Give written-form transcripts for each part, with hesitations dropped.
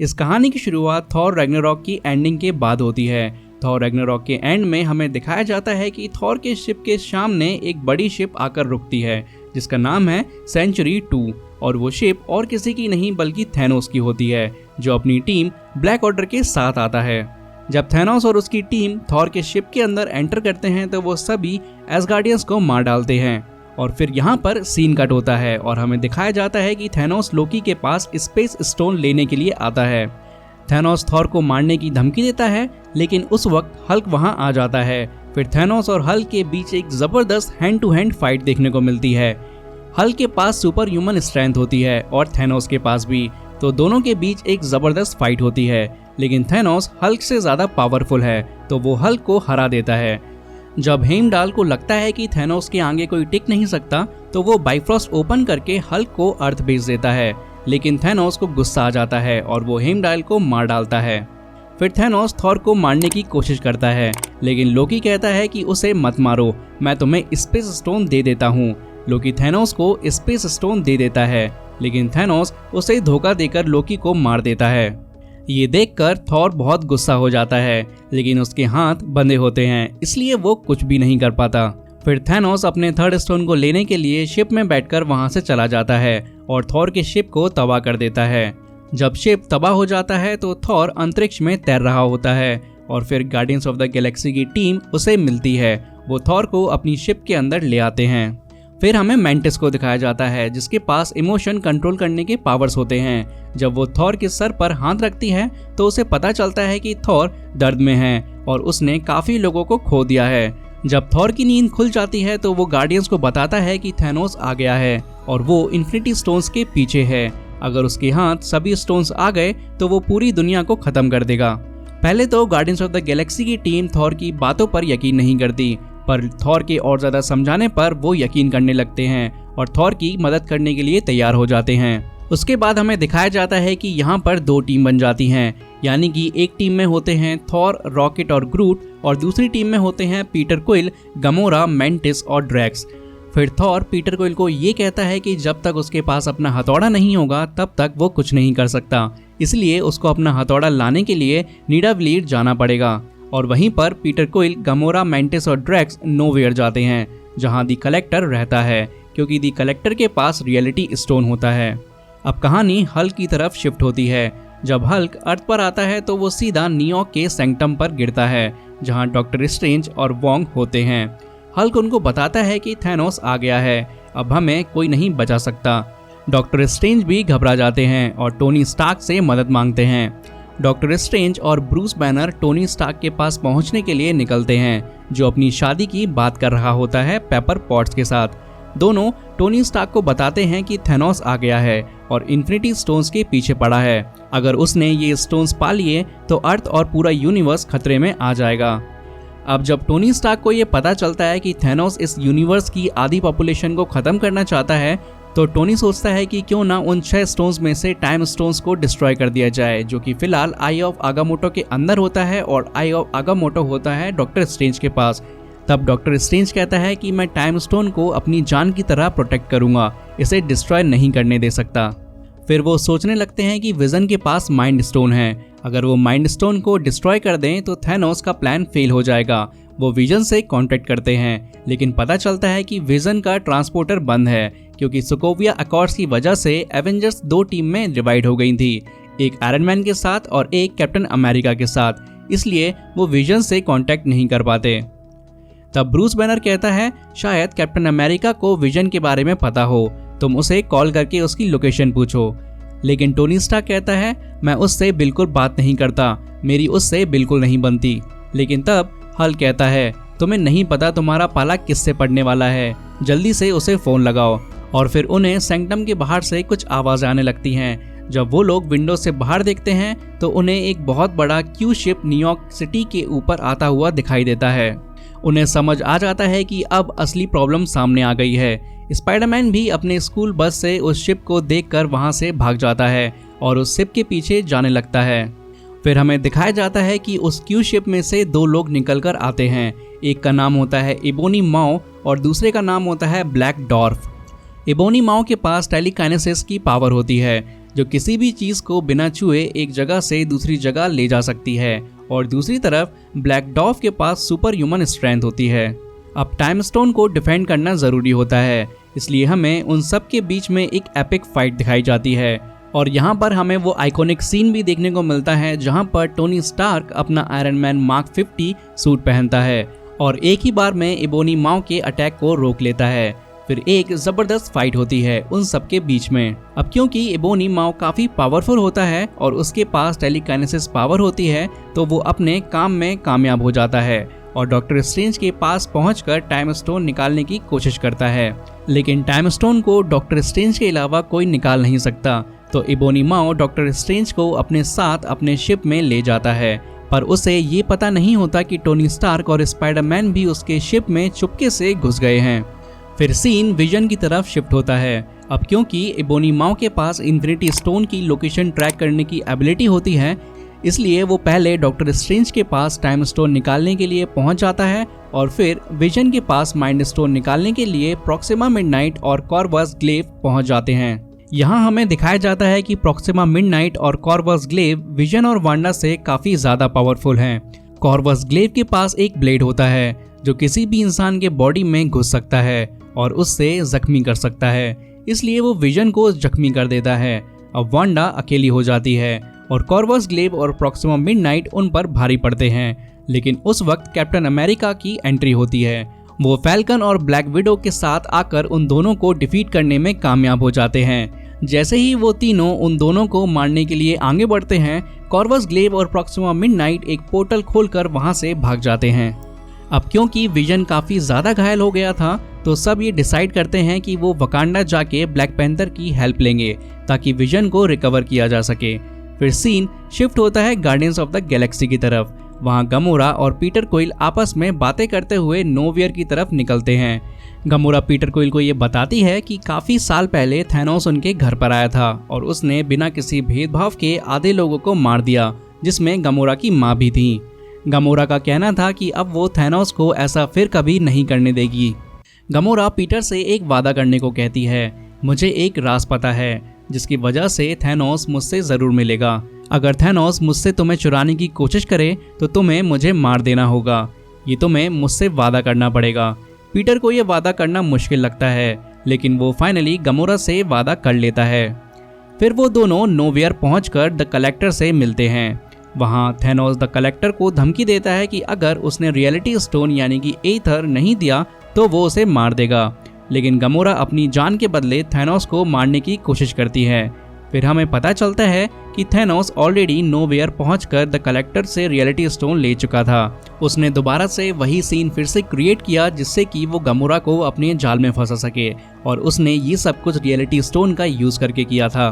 इस कहानी की शुरुआत थॉर रैग्नारॉक की एंडिंग के बाद होती है। थॉर रैग्नारॉक के एंड में हमें दिखाया जाता है कि थॉर के शिप के सामने एक बड़ी शिप आकर रुकती है जिसका नाम है सेंचुरी 2 और वो शिप और किसी की नहीं बल्कि थैनोस की होती है जो अपनी टीम ब्लैक ऑर्डर के साथ आता है। जब थैनोस और उसकी टीम थॉर के शिप के अंदर एंटर करते हैं तो वो सभी एसगार्डियंस को मार डालते हैं और फिर यहाँ पर सीन कट होता है और हमें दिखाया जाता है कि थैनोस लोकी के पास स्पेस स्टोन लेने के लिए आता है। थैनोस थॉर को मारने की धमकी देता है लेकिन उस वक्त हल्क वहाँ आ जाता है। फिर थैनोस और हल्क के बीच एक जबरदस्त हैंड टू हैंड फाइट देखने को मिलती है। हल्क के पास सुपर ह्यूमन स्ट्रेंथ होती है और थैनोस के पास भी, तो दोनों के बीच एक जबरदस्त फाइट होती है लेकिन थैनोस हल्क से ज्यादा पावरफुल है तो वो हल्क को हरा देता है। जब हेमडाल को लगता है कि थैनोस के आगे कोई टिक नहीं सकता तो वो बाइफ्रॉस्ट ओपन करके हल्क को अर्थ भेज देता है लेकिन थैनोस को गुस्सा आ जाता है और वो हेमडाल को मार डालता है। फिर थैनोस थॉर को मारने की कोशिश करता है लेकिन लोकी कहता है कि उसे मत मारो, मैं तुम्हें स्पेस स्टोन दे देता हूँ। लोकी थैनोस को स्पेस स्टोन दे देता है लेकिन थैनोस उसे धोखा देकर लोकी को मार देता है। ये देखकर थॉर बहुत गुस्सा हो जाता है लेकिन उसके हाथ बंधे होते हैं इसलिए वो कुछ भी नहीं कर पाता। फिर थैनोस अपने थर्ड स्टोन को लेने के लिए शिप में बैठकर वहां से चला जाता है और थॉर के शिप को तबाह कर देता है। जब शिप तबाह हो जाता है तो थॉर अंतरिक्ष में तैर रहा होता है और फिर गार्डियंस ऑफ द गैलेक्सी की टीम उसे मिलती है। वो थॉर को अपनी शिप के अंदर ले आते हैं। फिर हमें मैंटिस को दिखाया जाता है जिसके पास इमोशन कंट्रोल करने के पावर्स होते हैं। जब वो थॉर के सर पर हाथ रखती है तो उसे पता चलता है कि थॉर दर्द में है और उसने काफी लोगों को खो दिया है। जब थॉर की नींद खुल जाती है तो वो गार्डियंस को बताता है कि थैनोस आ गया है और वो इन्फिनिटी स्टोन्स के पीछे है। अगर उसके हाथ सभी स्टोन्स आ गए तो वो पूरी दुनिया को खत्म कर देगा। पहले तो गार्डियंस ऑफ द गैलेक्सी की टीम थॉर की बातों पर यकीन नहीं करती पर थॉर के और ज्यादा समझाने पर वो यकीन करने लगते हैं और थॉर की मदद करने के लिए तैयार हो जाते हैं। उसके बाद हमें दिखाया जाता है कि यहाँ पर दो टीम बन जाती हैं, यानी कि एक टीम में होते हैं थॉर, रॉकेट और ग्रूट और दूसरी टीम में होते हैं पीटर क्विल, गमोरा, मेंटिस और ड्रैक्स। फिर थॉर पीटर क्विल को ये कहता है कि जब तक उसके पास अपना हथौड़ा नहीं होगा तब तक वो कुछ नहीं कर सकता, इसलिए उसको अपना हथौड़ा लाने के लिए निडावलीर जाना पड़ेगा। और वहीं पर पीटर क्विल, गमोरा, मेंटिस और ड्रैक्स नोवेयर जाते हैं जहां दी कलेक्टर रहता है क्योंकि दी कलेक्टर के पास रियलिटी स्टोन होता है। अब कहानी हल्क की तरफ शिफ्ट होती है। जब हल्क अर्थ पर आता है तो वो सीधा न्यूयॉर्क के सैंक्टम पर गिरता है जहां डॉक्टर स्ट्रेंज और वोंग होते हैं। हल्क उनको बताता है कि थैनोस आ गया है, अब हमें कोई नहीं बचा सकता। डॉक्टर स्ट्रेंज भी घबरा जाते हैं और टोनी स्टार्क से मदद मांगते हैं। डॉक्टर स्ट्रेंज और ब्रूस बैनर टोनी स्टार्क के पास पहुंचने के लिए निकलते हैं जो अपनी शादी की बात कर रहा होता है पेपर पॉट्स के साथ। दोनों टोनी स्टार्क को बताते हैं कि थैनोस आ गया है और इन्फिनिटी स्टोन्स के पीछे पड़ा है। अगर उसने ये स्टोन्स पा लिए तो अर्थ और पूरा यूनिवर्स खतरे में आ जाएगा। अब जब टोनी स्टार्क को ये पता चलता है कि थैनोस इस यूनिवर्स की आधी पॉपुलेशन को खत्म करना चाहता है तो टोनी सोचता है कि क्यों ना उन 6 स्टोन्स में से टाइम स्टोन्स को डिस्ट्रॉय कर दिया जाए जो कि फिलहाल आई ऑफ आगामोटो के अंदर होता है और आई ऑफ आगामोटो होता है डॉक्टर स्ट्रेंज के पास। तब डॉक्टर स्ट्रेंज कहता है कि मैं टाइम स्टोन को अपनी जान की तरह प्रोटेक्ट करूंगा, इसे डिस्ट्रॉय नहीं करने दे सकता। फिर वो सोचने लगते हैं कि विजन के पास माइंड स्टोन है, अगर वो माइंड स्टोन को डिस्ट्रॉय कर दें तो थैनोस का प्लान फेल हो जाएगा। वो विजन से कांटेक्ट करते हैं लेकिन पता चलता है कि विजन का ट्रांसपोर्टर बंद है क्योंकि सोकोविया अकॉर्ड्स की वजह से एवेंजर्स 2 टीम में डिवाइड हो गई थी, एक आयरन मैन के साथ और एक कैप्टन अमेरिका के साथ, इसलिए वो विजन से कांटेक्ट नहीं कर पाते। तब ब्रूस बैनर कहता है शायद कैप्टन अमेरिका को विजन के बारे में पता हो, तुम उसे कॉल करके उसकी लोकेशन पूछो। लेकिन टोनी स्टार्क कहता है मैं उससे बिल्कुल बात नहीं करता, मेरी उससे बिल्कुल नहीं बनती। लेकिन तब हल्क कहता है तुम्हें नहीं पता तुम्हारा पाला किससे पड़ने वाला है, जल्दी से उसे फोन लगाओ। और फिर उन्हें सैंक्टम के बाहर से कुछ आवाज़ आने लगती हैं। जब वो लोग विंडो से बाहर देखते हैं तो उन्हें एक बहुत बड़ा क्यू शिप न्यूयॉर्क सिटी के ऊपर आता हुआ दिखाई देता है। उन्हें समझ आ जाता है कि अब असली प्रॉब्लम सामने आ गई है। स्पाइडरमैन भी अपने स्कूल बस से उस शिप को देखकर वहां से भाग जाता है और उस शिप के पीछे जाने लगता है। फिर हमें दिखाया जाता है कि उस क्यू शिप में से 2 लोग निकलकर आते हैं। एक का नाम होता है इबोनी माओ और दूसरे का नाम होता है ब्लैक डॉर्फ। इबोनी माओ के पास टेलीकाइनेसिस की पावर होती है जो किसी भी चीज को बिना छुए एक जगह से दूसरी जगह ले जा सकती है, और दूसरी तरफ ब्लैक डॉर्फ के पास सुपर ह्यूमन स्ट्रेंथ होती है। अब टाइम स्टोन को डिफेंड करना जरूरी होता है, इसलिए हमें उन सब के बीच में एक एपिक फाइट दिखाई जाती है। और यहाँ पर हमें वो आइकॉनिक सीन भी देखने को मिलता है जहाँ पर टोनी स्टार्क अपना आयरन मैन मार्क 50 सूट पहनता है और एक ही बार में इबोनी माओ के अटैक को रोक लेता है। फिर एक जबरदस्त फाइट होती है उन सब के बीच में। अब क्योंकि इबोनी माओ काफी पावरफुल होता है और उसके पास टेलीकाइनेसिस पावर होती है, तो वो अपने काम में कामयाब हो जाता है और डॉक्टर स्ट्रेंज के पास पहुंचकर टाइम स्टोन निकालने की कोशिश करता है। लेकिन टाइम स्टोन को डॉक्टर स्ट्रेंज के अलावा कोई निकाल नहीं सकता, तो इबोनी माओ डॉक्टर स्ट्रेंज को अपने साथ अपने शिप में ले जाता है, पर उसे ये पता नहीं होता कि टोनी स्टार्क और स्पाइडरमैन भी उसके शिप में चुपके से घुस गए हैं। फिर सीन विजन की तरफ शिफ्ट होता है। अब क्योंकि इबोनी माओ के पास इन्फिनिटी स्टोन की लोकेशन ट्रैक करने की एबिलिटी होती है, इसलिए वो पहले डॉक्टर स्ट्रेंज के पास टाइम स्टोन निकालने के लिए पहुंच जाता है और फिर विजन के पास माइंड स्टोन निकालने के लिए प्रॉक्सिमा मिडनाइट और कॉर्वस ग्लेव पहुंच जाते हैं। यहाँ हमें दिखाया जाता है कि प्रॉक्सिमा मिडनाइट और कॉर्वस ग्लेव विजन और वांडा से काफी ज्यादा पावरफुल हैं। कॉर्वस ग्लेव के पास एक ब्लेड होता है जो किसी भी इंसान के बॉडी में घुस सकता है और उससे जख्मी कर सकता है, इसलिए वो विजन को जख्मी कर देता है। अब वांडा अकेली हो जाती है और कॉर्वस ग्लेव और प्रॉक्सिमा मिडनाइट उन पर भारी पड़ते हैं। लेकिन उस वक्त कैप्टन अमेरिका की एंट्री होती है। वो फैल्कन और ब्लैक विडो के साथ आकर उन दोनों को डिफीट करने में कामयाब हो जाते हैं। जैसे ही वो तीनों उन दोनों को मारने के लिए आगे बढ़ते हैं, कॉर्वस ग्लेव और प्रॉक्सिमा मिडनाइट एक पोर्टल खोलकर वहां से भाग जाते हैं। अब क्योंकि विजन काफी ज्यादा घायल हो गया था, तो सब ये डिसाइड करते हैं कि वो वकांडा जाके ब्लैक पैंथर की हेल्प लेंगे ताकि विजन को रिकवर किया जा सके। फिर सीन शिफ्ट होता है गार्डियंस ऑफ द गैलेक्सी की तरफ। वहाँ गमोरा और पीटर क्विल आपस में बातें करते हुए नोवियर की तरफ निकलते हैं। गमोरा पीटर क्विल को ये बताती है कि काफी साल पहले थैनोस उनके घर पर आया था और उसने बिना किसी भेदभाव के आधे लोगों को मार दिया, जिसमें गमोरा की माँ भी थी। गमोरा का कहना था कि अब वो थैनोस को ऐसा फिर कभी नहीं करने देगी। गमोरा पीटर से एक वादा करने को कहती है। मुझे एक राज पता है जिसकी वजह से थैनोस मुझसे जरूर मिलेगा। अगर थैनोस मुझसे तुम्हें चुराने की कोशिश करे तो तुम्हें मुझे मार देना होगा। ये तुम्हें मुझसे वादा करना पड़ेगा। पीटर को ये वादा करना मुश्किल लगता है, लेकिन वो फाइनली गमोरा से वादा कर लेता है। फिर वो दोनों नोवियर पहुंचकर द कलेक्टर से मिलते हैं। वहाँ थैनोस द कलेक्टर को धमकी देता है कि अगर उसने रियलिटी स्टोन यानी कि एथर नहीं दिया तो वो उसे मार देगा। लेकिन गमोरा अपनी जान के बदले थैनोस को मारने की कोशिश करती है। फिर हमें पता चलता है कि थैनोस ऑलरेडी नोवेयर पहुंचकर द कलेक्टर से रियलिटी स्टोन ले चुका था। उसने दोबारा से वही सीन फिर से क्रिएट किया जिससे कि वो गमोरा को अपने जाल में फंसा सके, और उसने ये सब कुछ रियलिटी स्टोन का यूज करके किया था।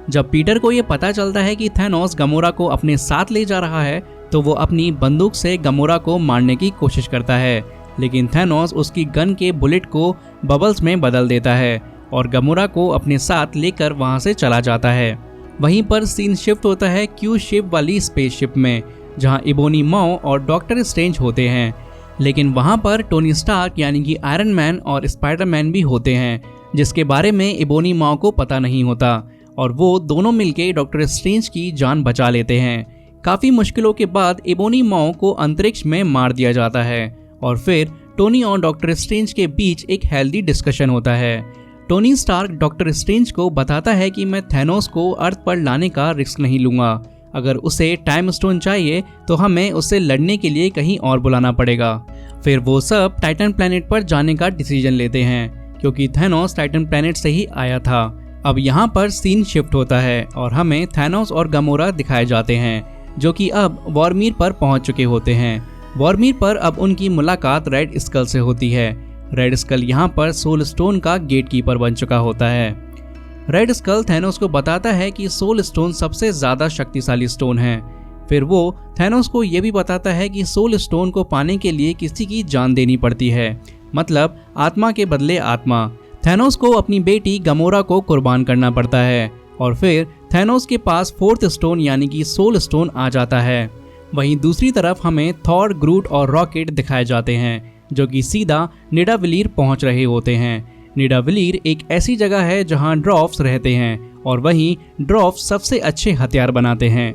जब पीटर को ये पता चलता है कि थैनोस गमोरा को अपने साथ ले जा रहा है, तो वो अपनी बंदूक से गमोरा को मारने की कोशिश करता है, लेकिन थैनोस उसकी गन के बुलेट को बबल्स में बदल देता है और गमोरा को अपने साथ लेकर वहां से चला जाता है। वहीं पर सीन शिफ्ट होता है क्यू शिप वाली स्पेसशिप में, जहां इबोनी माओ और डॉक्टर स्ट्रेंज होते हैं। लेकिन वहां पर टोनी स्टार्क यानी कि आयरन मैन और स्पाइडरमैन भी होते हैं, जिसके बारे में इबोनी माओ को पता नहीं होता, और वो दोनों मिलके डॉक्टर स्ट्रेंज की जान बचा लेते हैं। काफ़ी मुश्किलों के बाद इबोनी माओ को अंतरिक्ष में मार दिया जाता है और फिर टोनी और डॉक्टर स्ट्रेंज के बीच एक हेल्दी डिस्कशन होता है। टोनी स्टार्क डॉक्टर स्ट्रेंज को बताता है कि मैं थैनोस को अर्थ पर लाने का रिस्क नहीं लूँगा। अगर उसे टाइम स्टोन चाहिए तो हमें उससे लड़ने के लिए कहीं और बुलाना पड़ेगा। फिर वो सब टाइटन प्लैनेट पर जाने का डिसीजन लेते हैं, क्योंकि थैनोस टाइटन प्लैनेट से ही आया था। अब यहाँ पर सीन शिफ्ट होता है और हमें थैनोस और गमोरा दिखाए जाते हैं, जो कि अब वॉर्मीर पर पहुंच चुके होते हैं। वॉर्मीर पर अब उनकी मुलाकात रेड स्कल से होती है। रेड स्कल यहाँ पर सोल स्टोन का गेट कीपर बन चुका होता है। रेड स्कल थैनोस को बताता है कि सोल स्टोन सबसे ज़्यादा शक्तिशाली स्टोन है। फिर वो थैनोस को ये भी बताता है कि सोल स्टोन को पाने के लिए किसी की जान देनी पड़ती है, मतलब आत्मा के बदले आत्मा। थैनोस को अपनी बेटी गमोरा को कुर्बान करना पड़ता है और फिर थैनोस के पास फोर्थ स्टोन यानी कि सोल स्टोन आ जाता है। वहीं दूसरी तरफ हमें थॉर, ग्रूट और रॉकेट दिखाए जाते हैं, जो कि सीधा निडाविलीर पहुंच रहे होते हैं। निडाविलीर एक ऐसी जगह है जहां ड्रॉफ्स रहते हैं और वहीं ड्रॉफ सबसे अच्छे हथियार बनाते हैं।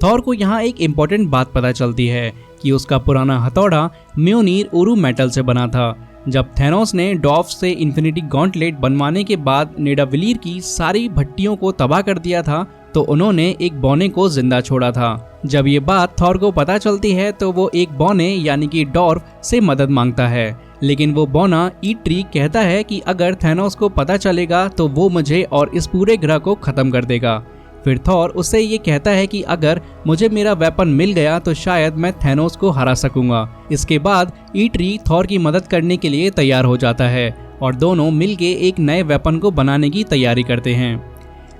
थॉर को यहाँ एक इम्पोर्टेंट बात पता चलती है कि उसका पुराना हथौड़ा म्योनीर उरू मेटल से बना था। जब थैनोस ने डॉफ से इन्फिनिटी गॉन्टलेट बनवाने के बाद निडावेलिर की सारी भट्टियों को तबाह कर दिया था, तो उन्होंने एक बौने को जिंदा छोड़ा था। जब ये बात थॉर को पता चलती है तो वो एक बौने यानी कि डॉर्फ से मदद मांगता है, लेकिन वो बौना ईट्री कहता है कि अगर थैनोस को पता चलेगा तो वो मुझे और इस पूरे ग्रह को खत्म कर देगा। फिर थॉर उससे ये कहता है कि अगर मुझे मेरा वेपन मिल गया तो शायद मैं थैनोस को हरा सकूंगा। इसके बाद ईट्री थॉर की मदद करने के लिए तैयार हो जाता है और दोनों मिलके एक नए वेपन को बनाने की तैयारी करते हैं।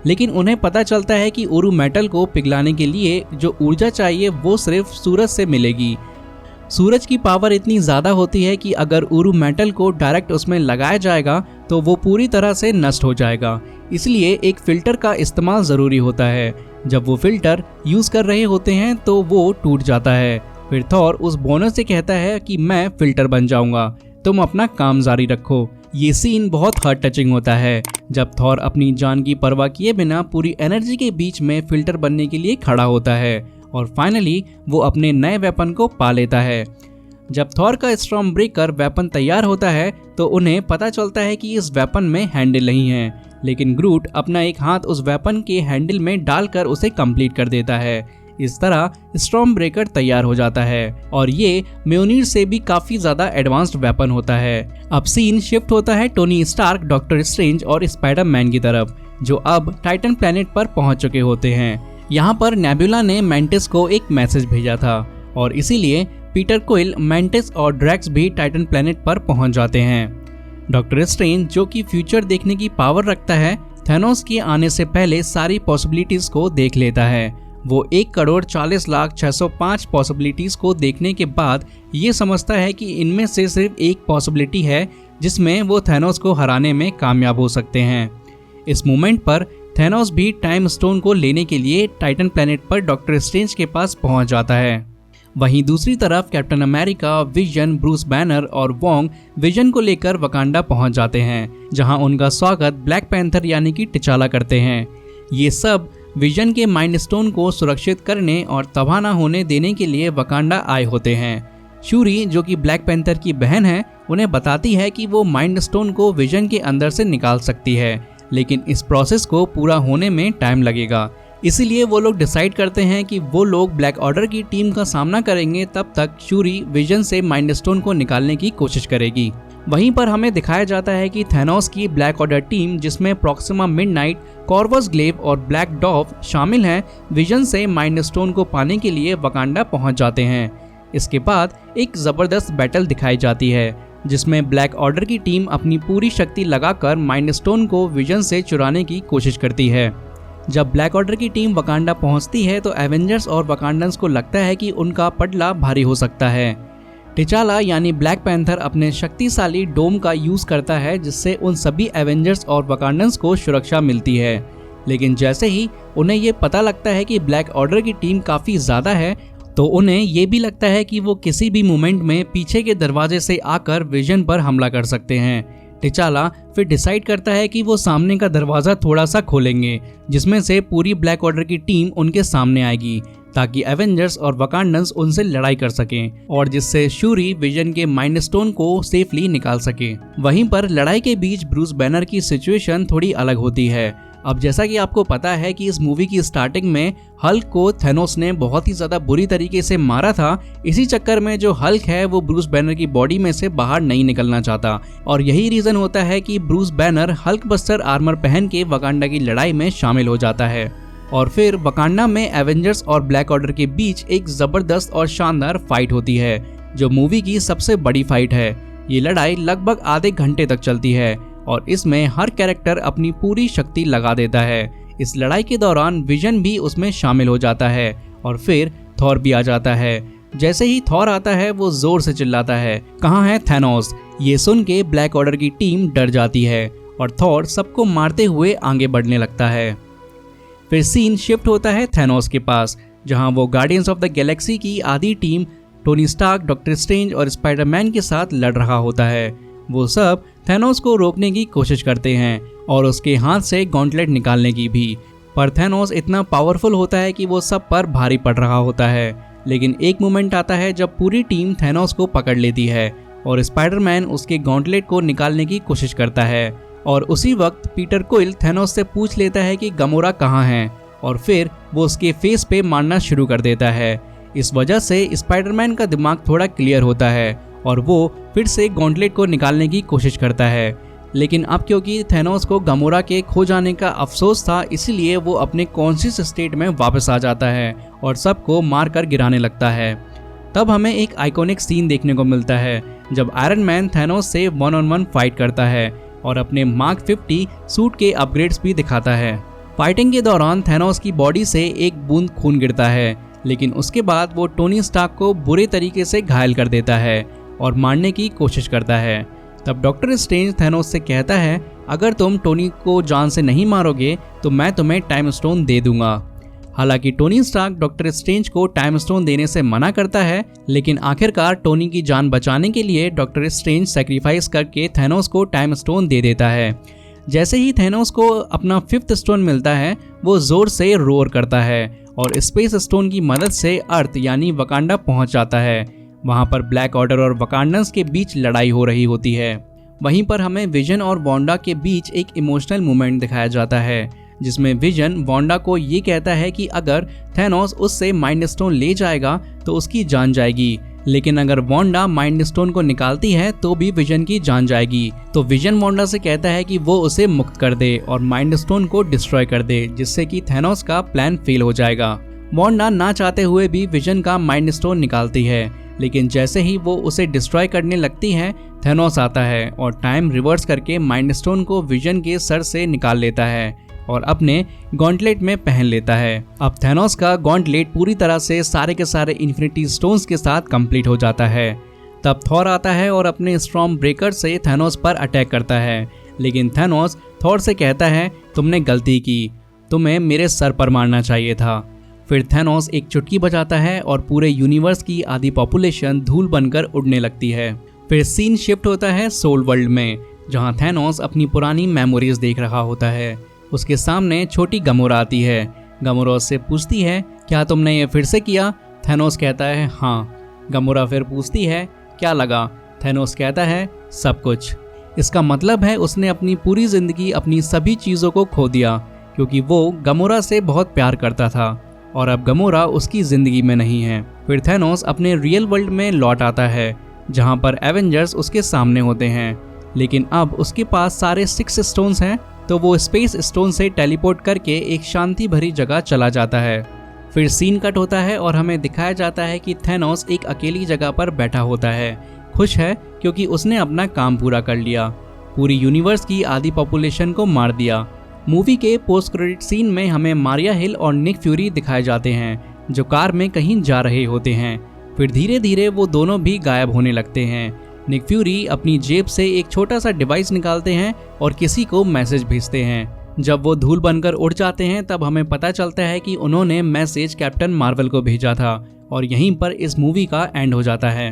लेकिन उन्हें पता चलता है कि उरू मेटल को पिघलाने के लिए जो ऊर्जा चाहिए वो सिर्फ सूरज से मिलेगी। सूरज की पावर इतनी ज़्यादा होती है कि अगर उरू मेटल को डायरेक्ट उसमें लगाया जाएगा तो वो पूरी तरह से नष्ट हो जाएगा। इसलिए एक फ़िल्टर का इस्तेमाल ज़रूरी होता है। जब वो फ़िल्टर यूज़ कर रहे होते हैं तो वो टूट जाता है। फिर थॉर उस बोनस से कहता है कि मैं फ़िल्टर बन जाऊँगा, तुम अपना काम जारी रखो। ये सीन बहुत हार्ट टचिंग होता है जब थॉर अपनी जान की परवाह किए बिना पूरी एनर्जी के बीच में फ़िल्टर बनने के लिए खड़ा होता है और फाइनली वो अपने नए वेपन को पा लेता है। जब थॉर का स्टॉर्म ब्रेकर वेपन तैयार होता है तो उन्हें पता चलता है कि इस वेपन में हैंडल नहीं है, लेकिन ग्रूट अपना एक हाथ उस वेपन के हैंडल में डालकर उसे कंप्लीट कर देता है। इस तरह स्टॉर्म ब्रेकर तैयार हो जाता है और ये म्योनीर से भी काफी ज्यादा एडवांस्ड वेपन होता है। अब सीन शिफ्ट होता है टोनी स्टार्क, डॉक्टर स्ट्रेंज और स्पाइडरमैन की तरफ, जो अब टाइटन प्लेनेट पर पहुंच चुके होते हैं। यहाँ पर नेबुला ने मैंटिस को एक मैसेज भेजा था और इसीलिए पीटर क्विल, मैंटिस और ड्रैक्स भी टाइटन प्लेनेट पर पहुंच जाते हैं। डॉक्टर स्ट्रेंज, जो कि फ्यूचर देखने की पावर रखता है, थैनोस के आने से पहले सारी पॉसिबिलिटीज को देख लेता है। वो 1,40,06,5 पॉसिबिलिटीज को देखने के बाद ये समझता है कि इनमें से सिर्फ एक पॉसिबिलिटी है जिसमें वो थैनोस को हराने में कामयाब हो सकते हैं। इस मोमेंट पर थैनोस भी टाइम स्टोन को लेने के लिए टाइटन प्लेनेट पर डॉक्टर स्ट्रेंज के पास पहुंच जाता है। वहीं दूसरी तरफ captain America, vision, Bruce banner और वोंग विजन को लेकर वकांडा पहुंच जाते हैं, जहां उनका स्वागत ब्लैक पैंथर यानी कि टिचाला करते हैं। ये सब विजन के माइंड स्टोन को सुरक्षित करने और तबाह न होने देने के लिए वकांडा आए होते हैं। शूरी, जो कि ब्लैक पैंथर की बहन है, उन्हें बताती है कि वो माइंड स्टोन को विजन के अंदर से निकाल सकती है, लेकिन इस प्रोसेस को पूरा होने में टाइम लगेगा। इसीलिए वो लोग डिसाइड करते हैं कि वो लोग ब्लैक ऑर्डर की टीम का सामना करेंगे, तब तक शूरी विजन से माइंड स्टोन को निकालने की कोशिश करेगी। वहीं पर हमें दिखाया जाता है कि थैनोस की ब्लैक ऑर्डर टीम, जिसमें प्रॉक्सिमा मिडनाइट, कॉर्वस ग्लेव और ब्लैक डॉर्फ शामिल हैं, विजन से माइंड स्टोन को पाने के लिए वकांडा पहुंच जाते हैं। इसके बाद एक ज़बरदस्त बैटल दिखाई जाती है जिसमें ब्लैक ऑर्डर की टीम अपनी पूरी शक्ति लगाकर माइंड स्टोन को विजन से चुराने की कोशिश करती है। जब ब्लैक ऑर्डर की टीम वकांडा पहुंचती है तो एवेंजर्स और वकांडन्स को लगता है कि उनका पलड़ा भारी हो सकता है। टिचाला यानी ब्लैक पैंथर अपने शक्तिशाली डोम का यूज करता है, जिससे उन सभी एवेंजर्स और वकांडन्स को सुरक्षा मिलती है। लेकिन जैसे ही उन्हें ये पता लगता है कि ब्लैक ऑर्डर की टीम काफ़ी ज़्यादा है, तो उन्हें ये भी लगता है कि वो किसी भी मोमेंट में पीछे के दरवाजे से आकर विजन पर हमला कर सकते हैं। टिचाला फिर डिसाइड करता है कि वो सामने का दरवाज़ा थोड़ा सा खोलेंगे, जिसमें से पूरी ब्लैक ऑर्डर की टीम उनके सामने आएगी, ताकि एवेंजर्स और वकांडन्स उनसे लड़ाई कर सकें और जिससे शूरी विजन के माइंड स्टोन को सेफली निकाल सके। वहीं पर लड़ाई के बीच ब्रूस बैनर की सिचुएशन थोड़ी अलग होती है। अब जैसा कि आपको पता है कि इस मूवी की स्टार्टिंग में हल्क को थैनोस ने बहुत ही ज़्यादा बुरी तरीके से मारा था। इसी चक्कर में जो हल्क है वो ब्रूस बैनर की बॉडी में से बाहर नहीं निकलना चाहता और यही रीज़न होता है कि Bruce banner Hulk buster armour पहन के वकांडा की लड़ाई में शामिल हो जाता है। और फिर वकांडा में एवेंजर्स और ब्लैक ऑर्डर के बीच एक ज़बरदस्त और शानदार फाइट होती है, जो मूवी की सबसे बड़ी फाइट है। ये लड़ाई लगभग आधे घंटे तक चलती है और इसमें हर कैरेक्टर अपनी पूरी शक्ति लगा देता है। इस लड़ाई के दौरान विजन भी उसमें शामिल हो जाता है और फिर थॉर भी आ जाता है। जैसे ही थॉर आता है वो जोर से चिल्लाता है, कहाँ है थैनोस? ये सुन के ब्लैक ऑर्डर की टीम डर जाती है और थॉर सबको मारते हुए आगे बढ़ने लगता है। फिर सीन शिफ्ट होता है थैनोस के पास, जहाँ वो गार्डियंस ऑफ द गैलेक्सी की आधी team Tony Stark, Doctor Strange और स्पाइडरमैन के साथ लड़ रहा होता है। वो सब थैनोस को रोकने की कोशिश करते हैं और उसके हाथ से गॉन्टलेट निकालने की भी, पर थैनोस इतना पावरफुल होता है कि वो सब पर भारी पड़ रहा होता है। लेकिन एक मोमेंट आता है जब पूरी टीम थैनोस को पकड़ लेती है और स्पाइडरमैन उसके गॉन्टलेट को निकालने की कोशिश करता है। और उसी वक्त पीटर क्विल थैनोस से पूछ लेता है कि गमोरा कहाँ है, और फिर वो उसके फेस पे मारना शुरू कर देता है। इस वजह से स्पाइडरमैन का दिमाग थोड़ा क्लियर होता है और वो फिर से गॉन्टलेट को निकालने की कोशिश करता है। लेकिन अब क्योंकि थैनोस को गमोरा के खो जाने का अफसोस था, इसलिए वो अपने कॉन्शियस स्टेट में वापस आ जाता है और सबको मार कर गिराने लगता है। तब हमें एक आइकॉनिक सीन देखने को मिलता है जब आयरन मैन थैनोस से 1-on-1 फाइट करता है और अपने मार्क 50 सूट के अपग्रेड्स भी दिखाता है। फाइटिंग के दौरान थैनोस की बॉडी से एक बूंद खून गिरता है, लेकिन उसके बाद वो टोनी स्टार्क को बुरे तरीके से घायल कर देता है और मारने की कोशिश करता है। तब डॉक्टर स्ट्रेंज थैनोस से कहता है, अगर तुम टोनी को जान से नहीं मारोगे तो मैं तुम्हें टाइम स्टोन दे दूंगा। हालांकि टोनी स्टार्क डॉक्टर स्ट्रेंज को टाइम स्टोन देने से मना करता है, लेकिन आखिरकार टोनी की जान बचाने के लिए डॉक्टर स्ट्रेंज सैक्रिफाइस करके थैनोस को टाइम स्टोन दे देता है। जैसे ही थैनोस को अपना 5th स्टोन मिलता है, वो जोर से रोर करता है और स्पेस स्टोन की मदद से अर्थ यानी वकांडा पहुंच जाता है। वहां पर ब्लैक ऑर्डर और वकांडन्स के बीच लड़ाई हो रही होती है। वहीं पर हमें विजन और वांडा के बीच एक इमोशनल मोमेंट दिखाया जाता है, जिसमें विजन वांडा को ये कहता है कि अगर थैनोस उससे माइंड स्टोन ले जाएगा तो उसकी जान जाएगी, लेकिन अगर वांडा माइंड स्टोन को निकालती है तो भी विजन की जान जाएगी। तो विजन वांडा से कहता है कि वो उसे मुक्त कर दे और माइंड स्टोन को डिस्ट्रॉय कर दे, जिससे कि थैनोस का प्लान फेल हो जाएगा। वांडा ना चाहते हुए भी विजन का माइंड स्टोन निकालती है, लेकिन जैसे ही वो उसे डिस्ट्रॉय करने लगती है, थैनोस आता है और टाइम रिवर्स करके माइंड स्टोन को विजन के सर से निकाल लेता है और अपने गॉन्टलेट में पहन लेता है। अब थैनोस का गॉन्टलेट पूरी तरह से सारे के सारे इन्फिनिटी स्टोन्स के साथ कंप्लीट हो जाता है। तब थॉर आता है और अपने स्टॉर्म ब्रेकर से थैनोस पर अटैक करता है, लेकिन थैनोस थॉर से कहता है, तुमने गलती की, तुम्हें मेरे सर पर मारना चाहिए था। फिर थैनोस एक चुटकी बजाता है और पूरे यूनिवर्स की आधी पॉपुलेशन धूल बनकर उड़ने लगती है। फिर सीन शिफ्ट होता है सोल वर्ल्ड में, जहां थैनोस अपनी पुरानी मेमोरीज देख रहा होता है। उसके सामने छोटी गमोरा आती है। गमोरा उससे पूछती है, क्या तुमने ये फिर से किया? थैनोस कहता है, हाँ। गमोरा फिर पूछती है, क्या लगा? थैनोस कहता है, सब कुछ। इसका मतलब है उसने अपनी पूरी जिंदगी अपनी सभी चीज़ों को खो दिया, क्योंकि वो गमोरा से बहुत प्यार करता था और अब गमोरा उसकी ज़िंदगी में नहीं है। फिर थैनोस अपने रियल वर्ल्ड में लौट आता है, जहाँ पर एवेंजर्स उसके सामने होते हैं, लेकिन अब उसके पास सारे 6 स्टोन्स हैं, तो वो स्पेस स्टोन से टेलीपोर्ट करके एक शांति भरी जगह चला जाता है। फिर सीन कट होता है और हमें दिखाया जाता है कि थैनोस एक अकेली जगह पर बैठा होता है, खुश है क्योंकि उसने अपना काम पूरा कर लिया, पूरी यूनिवर्स की आधी पॉपुलेशन को मार दिया। मूवी के पोस्ट क्रेडिट सीन में हमें मारिया हिल और निक फ्यूरी दिखाए जाते हैं, जो कार में कहीं जा रहे होते हैं। फिर धीरे धीरे वो दोनों भी गायब होने लगते हैं। निक फ्यूरी अपनी जेब से एक छोटा सा डिवाइस निकालते हैं और किसी को मैसेज भेजते हैं। जब वो धूल बनकर उड़ जाते हैं, तब हमें पता चलता है कि उन्होंने मैसेज कैप्टन मार्वल को भेजा था और यहीं पर इस मूवी का एंड हो जाता है।